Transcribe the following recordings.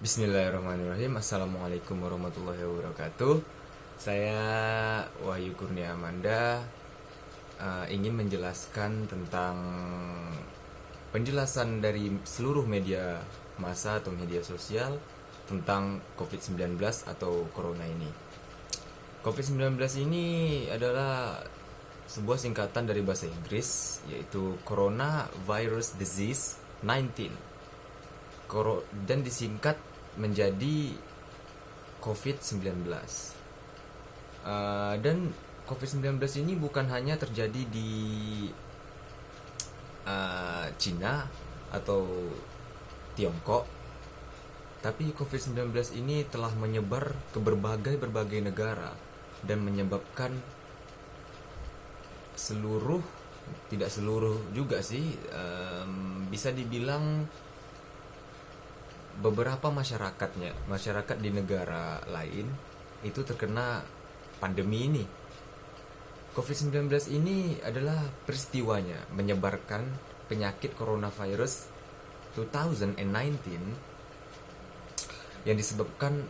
Bismillahirrahmanirrahim. Assalamualaikum warahmatullahi wabarakatuh. Saya Wahyu Kurnia Amanda, ingin menjelaskan tentang penjelasan dari seluruh media massa atau media sosial tentang COVID-19 atau Corona ini. COVID-19 ini adalah sebuah singkatan dari bahasa Inggris, yaitu Coronavirus Disease 19, dan disingkat menjadi COVID-19. Dan COVID-19 ini bukan hanya terjadi di Cina atau Tiongkok, tapi COVID-19 ini telah menyebar ke berbagai negara dan menyebabkan tidak seluruh juga sih, bisa dibilang beberapa masyarakat di negara lain itu terkena pandemi ini. COVID-19 ini adalah peristiwanya menyebarkan penyakit coronavirus 2019 yang disebabkan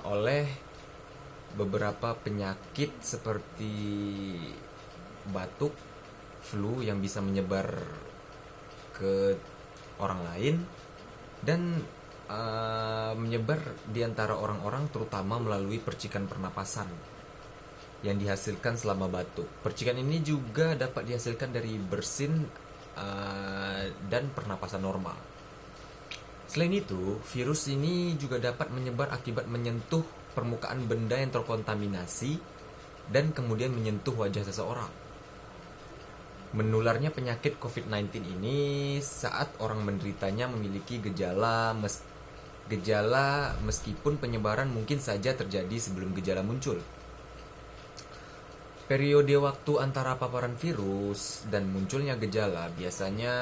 oleh beberapa penyakit seperti batuk, flu yang bisa menyebar ke orang lain dan menyebar di antara orang-orang, terutama melalui percikan pernapasan yang dihasilkan selama batuk. Percikan ini juga dapat dihasilkan dari bersin dan pernapasan normal. Selain itu, virus ini juga dapat menyebar akibat menyentuh permukaan benda yang terkontaminasi dan kemudian menyentuh wajah seseorang. Menularnya penyakit COVID-19 ini saat orang menderitanya memiliki gejala meskipun penyebaran mungkin saja terjadi sebelum gejala muncul. Periode waktu antara paparan virus dan munculnya gejala biasanya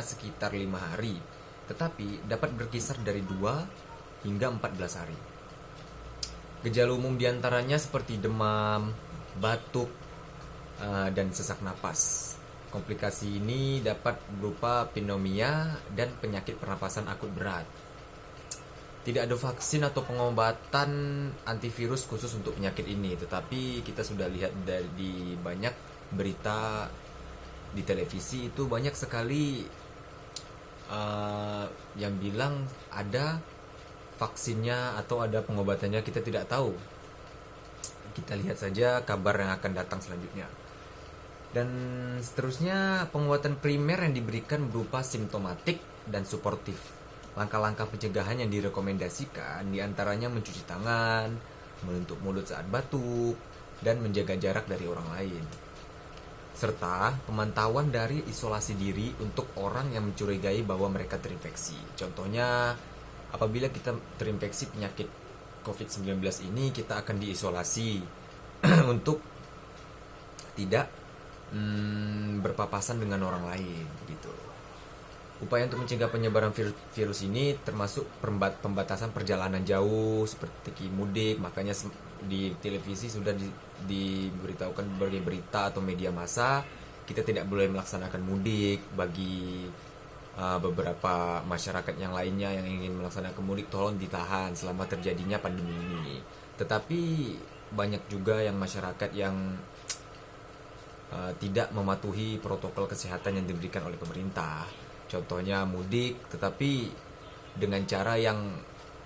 sekitar 5 hari, tetapi dapat berkisar dari 2 hingga 14 hari. Gejala umum diantaranya seperti demam, batuk, dan sesak napas. Komplikasi ini dapat berupa pneumonia dan penyakit pernapasan akut berat. Tidak ada vaksin atau pengobatan antivirus khusus untuk penyakit ini, tetapi kita sudah lihat di banyak berita di televisi itu banyak sekali yang bilang ada vaksinnya atau ada pengobatannya. Kita tidak tahu. Kita lihat saja kabar yang akan datang selanjutnya. Dan seterusnya, pengobatan primer yang diberikan berupa simptomatik dan suportif. Langkah-langkah pencegahan yang direkomendasikan diantaranya mencuci tangan, menutup mulut saat batuk, dan menjaga jarak dari orang lain. Serta pemantauan dari isolasi diri untuk orang yang mencurigai bahwa mereka terinfeksi. Contohnya, apabila kita terinfeksi penyakit COVID-19 ini, kita akan diisolasi untuk tidak berpapasan dengan orang lain gitu. Upaya untuk mencegah penyebaran virus ini termasuk pembatasan perjalanan jauh seperti mudik. Makanya di televisi sudah diberitahukan berbagai berita atau media massa, kita tidak boleh melaksanakan mudik. Bagi beberapa masyarakat yang lainnya yang ingin melaksanakan mudik, tolong ditahan selama terjadinya pandemi ini. Tetapi banyak juga yang masyarakat yang tidak mematuhi protokol kesehatan yang diberikan oleh pemerintah. Contohnya mudik, tetapi dengan cara yang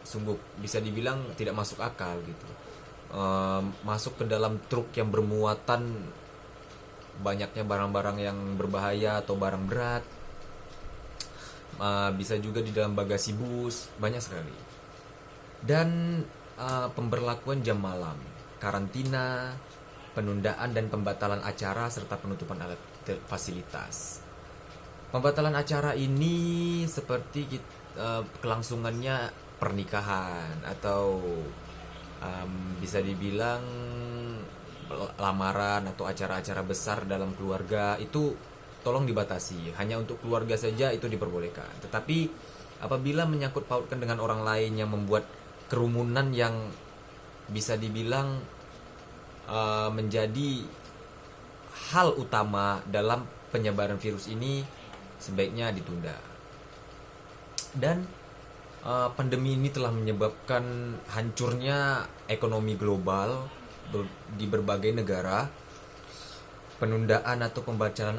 sungguh bisa dibilang tidak masuk akal gitu. Masuk ke dalam truk yang bermuatan banyaknya barang-barang yang berbahaya atau barang berat. Bisa juga di dalam bagasi bus, banyak sekali. Dan pemberlakuan jam malam, karantina, penundaan dan pembatalan acara serta penutupan alat fasilitas. Pembatalan acara ini seperti kelangsungannya pernikahan atau bisa dibilang lamaran atau acara-acara besar dalam keluarga itu tolong dibatasi. Hanya untuk keluarga saja itu diperbolehkan. Tetapi apabila menyangkut pautkan dengan orang lain yang membuat kerumunan yang bisa dibilang menjadi hal utama dalam penyebaran virus ini, sebaiknya ditunda. Dan Pandemi ini telah menyebabkan hancurnya ekonomi global di berbagai negara, penundaan atau pembatalan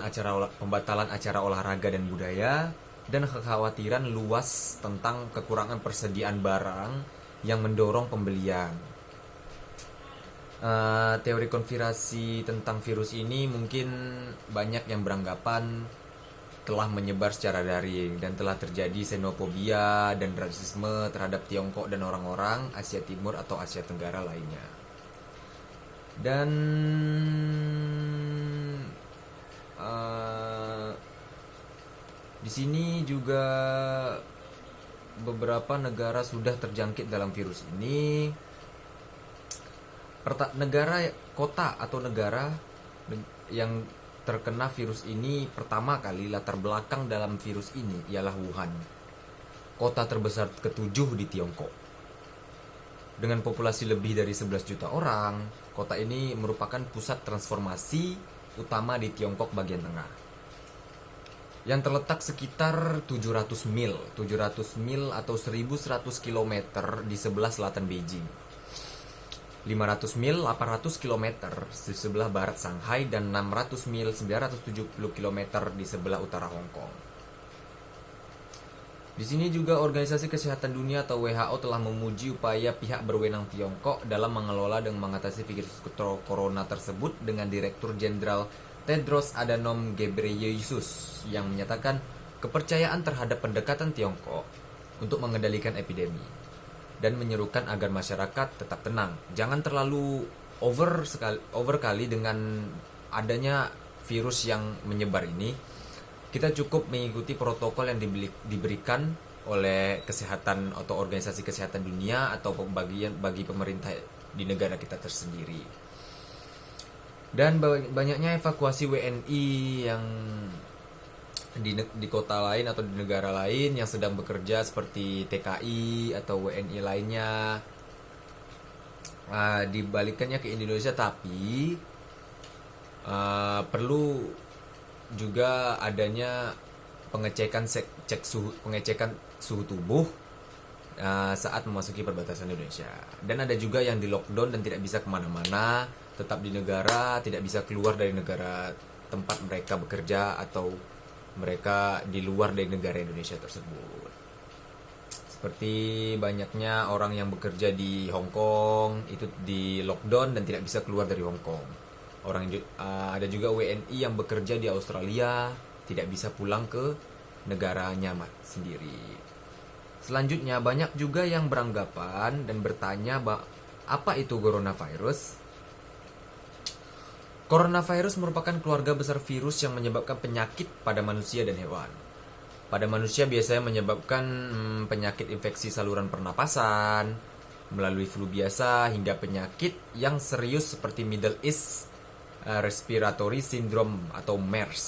acara olahraga dan budaya, dan kekhawatiran luas tentang kekurangan persediaan barang yang mendorong pembelian. Teori konspirasi tentang virus ini mungkin banyak yang beranggapan telah menyebar secara daring dan telah terjadi xenofobia dan rasisme terhadap Tiongkok dan orang-orang Asia Timur atau Asia Tenggara lainnya. Dan di sini juga beberapa negara sudah terjangkit dalam virus ini. Kota atau negara yang terkena virus ini pertama kali, latar belakang dalam virus ini ialah Wuhan, kota terbesar ke-7 di Tiongkok. Dengan populasi lebih dari 11 juta orang, kota ini merupakan pusat transformasi utama di Tiongkok bagian tengah, yang terletak sekitar 700 mil atau 1100 km di sebelah selatan Beijing, 500 mil 800 km di sebelah barat Shanghai, dan 600 mil 970 km di sebelah utara Hong Kong. Di sini juga Organisasi Kesehatan Dunia atau WHO telah memuji upaya pihak berwenang Tiongkok dalam mengelola dan mengatasi virus corona tersebut dengan Direktur Jenderal Tedros Adhanom Ghebreyesus yang menyatakan kepercayaan terhadap pendekatan Tiongkok untuk mengendalikan epidemi dan menyerukan agar masyarakat tetap tenang. Jangan terlalu over kali dengan adanya virus yang menyebar ini. Kita cukup mengikuti protokol yang diberikan oleh kesehatan atau organisasi kesehatan dunia atau bagi pemerintah di negara kita tersendiri. Dan banyaknya evakuasi WNI yang di kota lain atau di negara lain yang sedang bekerja seperti TKI atau WNI lainnya dibalikannya ke Indonesia, tapi perlu juga adanya pengecekan suhu tubuh saat memasuki perbatasan Indonesia. Dan ada juga yang di lockdown dan tidak bisa kemana-mana, tetap di negara, tidak bisa keluar dari negara tempat mereka bekerja atau mereka di luar dari negara Indonesia tersebut. Seperti banyaknya orang yang bekerja di Hong Kong itu di lockdown dan tidak bisa keluar dari Hong Kong. Ada juga WNI yang bekerja di Australia tidak bisa pulang ke negaranya sendiri. Selanjutnya banyak juga yang beranggapan dan bertanya apa itu coronavirus? Coronavirus merupakan keluarga besar virus yang menyebabkan penyakit pada manusia dan hewan. Pada manusia biasanya menyebabkan penyakit infeksi saluran pernapasan, melalui flu biasa hingga penyakit yang serius seperti Middle East Respiratory Syndrome atau MERS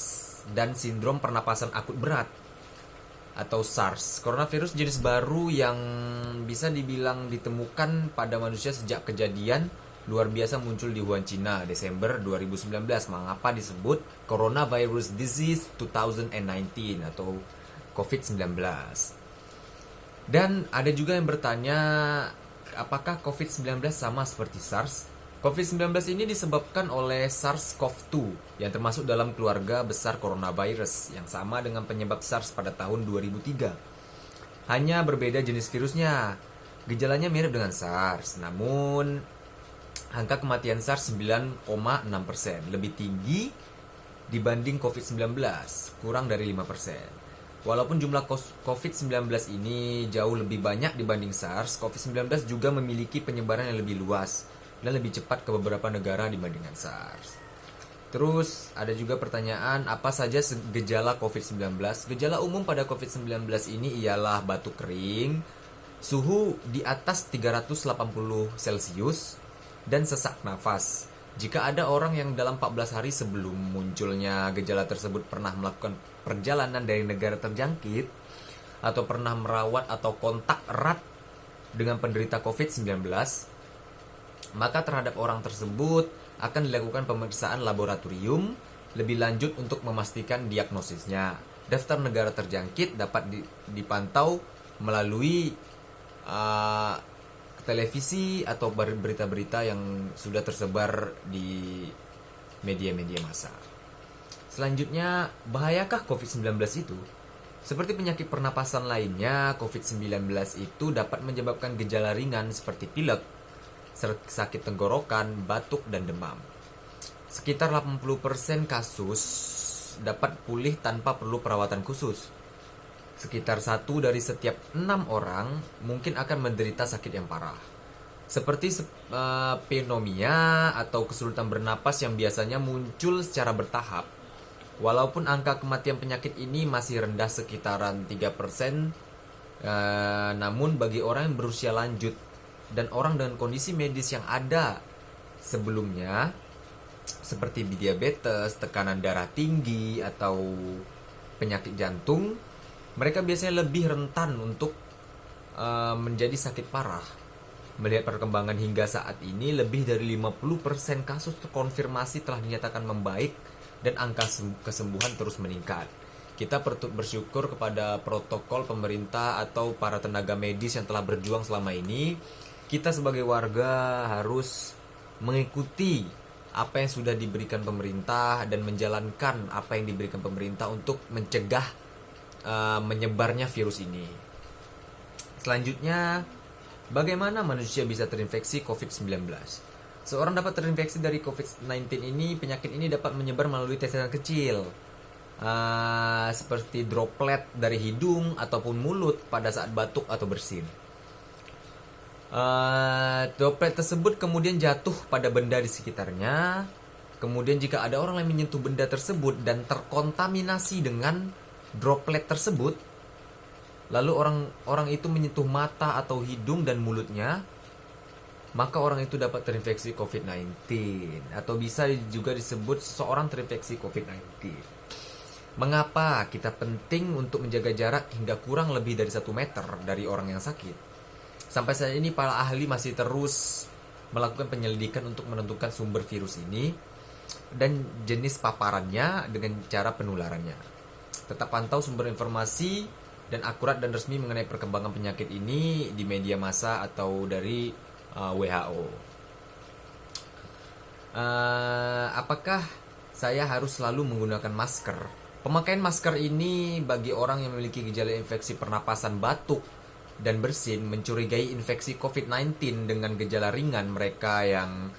dan sindrom pernapasan akut berat atau SARS. Coronavirus jenis baru yang bisa dibilang ditemukan pada manusia sejak kejadian luar biasa muncul di Wuhan, China, Desember 2019. Mengapa disebut Coronavirus Disease 2019 atau COVID-19? Dan ada juga yang bertanya, apakah COVID-19 sama seperti SARS? COVID-19 ini disebabkan oleh SARS-CoV-2 yang termasuk dalam keluarga besar coronavirus yang sama dengan penyebab SARS pada tahun 2003. Hanya berbeda jenis virusnya. Gejalanya mirip dengan SARS, namun angka kematian SARS 9,6%, lebih tinggi dibanding COVID-19, kurang dari 5%. Walaupun jumlah COVID-19 ini jauh lebih banyak dibanding SARS, COVID-19 juga memiliki penyebaran yang lebih luas dan lebih cepat ke beberapa negara dibandingkan SARS. Terus ada juga pertanyaan, apa saja gejala COVID-19? Gejala umum pada COVID-19 ini ialah batuk kering, suhu di atas 380 Celcius, dan sesak nafas. Jika ada orang yang dalam 14 hari sebelum munculnya gejala tersebut pernah melakukan perjalanan dari negara terjangkit atau pernah merawat atau kontak erat dengan penderita COVID-19, maka terhadap orang tersebut akan dilakukan pemeriksaan laboratorium lebih lanjut untuk memastikan diagnosisnya. Daftar negara terjangkit dapat dipantau melalui uh, televisi atau berita-berita yang sudah tersebar di media-media massa. Selanjutnya, bahayakah COVID-19 itu? Seperti penyakit pernapasan lainnya, COVID-19 itu dapat menyebabkan gejala ringan seperti pilek, sakit tenggorokan, batuk, dan demam. Sekitar 80% kasus dapat pulih tanpa perlu perawatan khusus. Sekitar 1 dari setiap 6 orang mungkin akan menderita sakit yang parah. Seperti pneumonia atau kesulitan bernapas yang biasanya muncul secara bertahap. Walaupun angka kematian penyakit ini masih rendah sekitaran 3%, namun bagi orang yang berusia lanjut dan orang dengan kondisi medis yang ada sebelumnya, seperti diabetes, tekanan darah tinggi, atau penyakit jantung, mereka biasanya lebih rentan untuk menjadi sakit parah. Melihat perkembangan hingga saat ini, lebih dari 50% kasus terkonfirmasi telah dinyatakan membaik dan angka kesembuhan terus meningkat. Kita bersyukur kepada protokol pemerintah atau para tenaga medis yang telah berjuang selama ini. Kita sebagai warga harus mengikuti apa yang sudah diberikan pemerintah dan menjalankan apa yang diberikan pemerintah untuk mencegah menyebarnya virus ini. Selanjutnya, bagaimana manusia bisa terinfeksi COVID-19? Seorang dapat terinfeksi dari COVID-19 ini, penyakit ini dapat menyebar melalui tetesan kecil, seperti droplet dari hidung ataupun mulut pada saat batuk atau bersin. Droplet tersebut kemudian jatuh pada benda di sekitarnya. Kemudian jika ada orang yang menyentuh benda tersebut dan terkontaminasi dengan droplet tersebut, lalu orang itu menyentuh mata atau hidung dan mulutnya, maka orang itu dapat terinfeksi COVID-19 atau bisa juga disebut seseorang terinfeksi COVID-19. Mengapa kita penting untuk menjaga jarak hingga kurang lebih dari 1 meter dari orang yang sakit? Sampai saat ini para ahli masih terus melakukan penyelidikan untuk menentukan sumber virus ini dan jenis paparannya dengan cara penularannya. Tetap pantau sumber informasi dan akurat dan resmi mengenai perkembangan penyakit ini di media massa atau dari WHO. Apakah saya harus selalu menggunakan masker? Pemakaian masker ini bagi orang yang memiliki gejala infeksi pernapasan, batuk, dan bersin mencurigai infeksi COVID-19 dengan gejala ringan. Mereka yang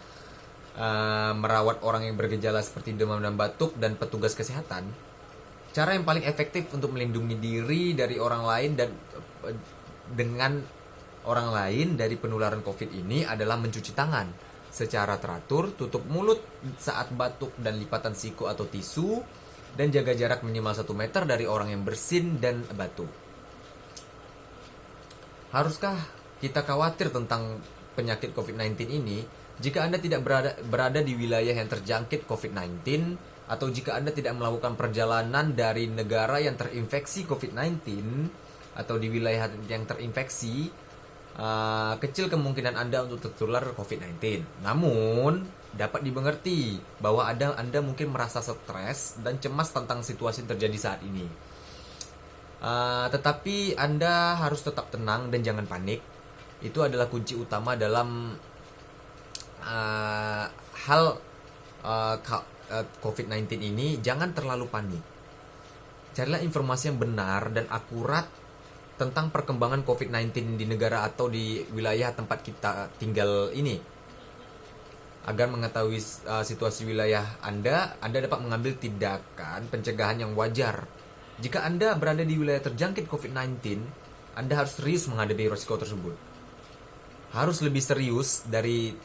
merawat orang yang bergejala seperti demam dan batuk dan petugas kesehatan. Cara yang paling efektif untuk melindungi diri dari orang lain dan dengan orang lain dari penularan COVID ini adalah mencuci tangan secara teratur, tutup mulut saat batuk dan lipatan siku atau tisu, dan jaga jarak minimal 1 meter dari orang yang bersin dan batuk. Haruskah kita khawatir tentang penyakit COVID-19 ini? Jika Anda tidak berada di wilayah yang terjangkit COVID-19, atau jika Anda tidak melakukan perjalanan dari negara yang terinfeksi COVID-19 atau di wilayah yang terinfeksi, kecil kemungkinan Anda untuk tertular COVID-19. Namun, dapat dimengerti bahwa Anda mungkin merasa stres dan cemas tentang situasi yang terjadi saat ini. Tetapi Anda harus tetap tenang dan jangan panik. Itu adalah kunci utama dalam hal COVID-19 ini. Jangan terlalu panik. Carilah informasi yang benar dan akurat tentang perkembangan COVID-19 di negara atau di wilayah tempat kita tinggal ini. Agar mengetahui situasi wilayah Anda dapat mengambil tindakan pencegahan yang wajar. Jika Anda berada di wilayah terjangkit COVID-19, Anda harus serius menghadapi risiko tersebut. Harus lebih serius dari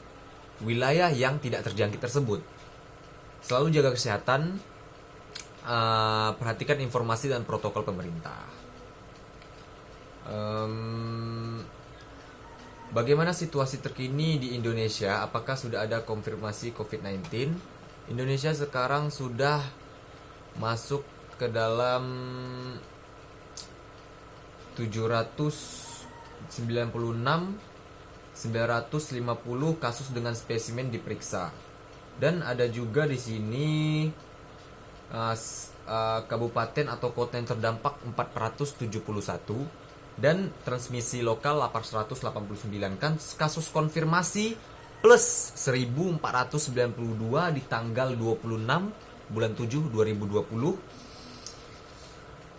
wilayah yang tidak terjangkit tersebut. Selalu jaga kesehatan, perhatikan informasi dan protokol pemerintah. Bagaimana situasi terkini di Indonesia? Apakah sudah ada konfirmasi COVID-19? Indonesia sekarang sudah masuk ke dalam 796.950 kasus dengan spesimen diperiksa. Dan ada juga di sini kabupaten atau kota yang terdampak 471 Dan transmisi lokal 889. Kan kasus konfirmasi plus 1492 di tanggal 26 bulan 7 2020.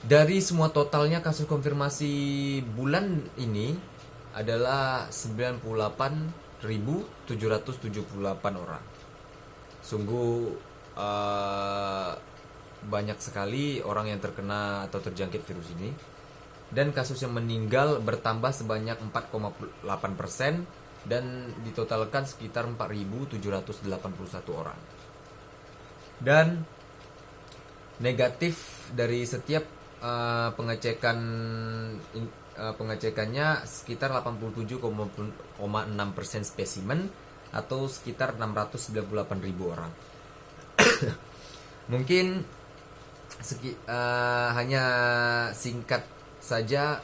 Dari semua totalnya kasus konfirmasi bulan ini adalah 98.778 orang. Sungguh banyak sekali orang yang terkena atau terjangkit virus ini. Dan kasus yang meninggal bertambah sebanyak 4,8% dan ditotalkan sekitar 4.781 orang. Dan negatif dari setiap pengecekannya sekitar 87,6% spesimen atau sekitar 698.000 orang. Mungkin hanya singkat saja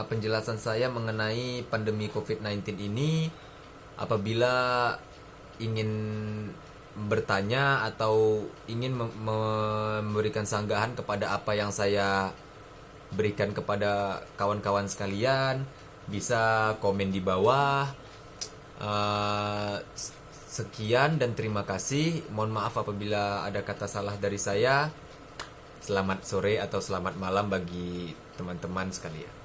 penjelasan saya mengenai pandemi COVID-19 ini. Apabila ingin bertanya atau ingin memberikan sanggahan kepada apa yang saya berikan kepada kawan-kawan sekalian, bisa komen di bawah. Sekian dan terima kasih. Mohon maaf apabila ada kata salah dari saya. Selamat sore atau selamat malam bagi teman-teman sekalian.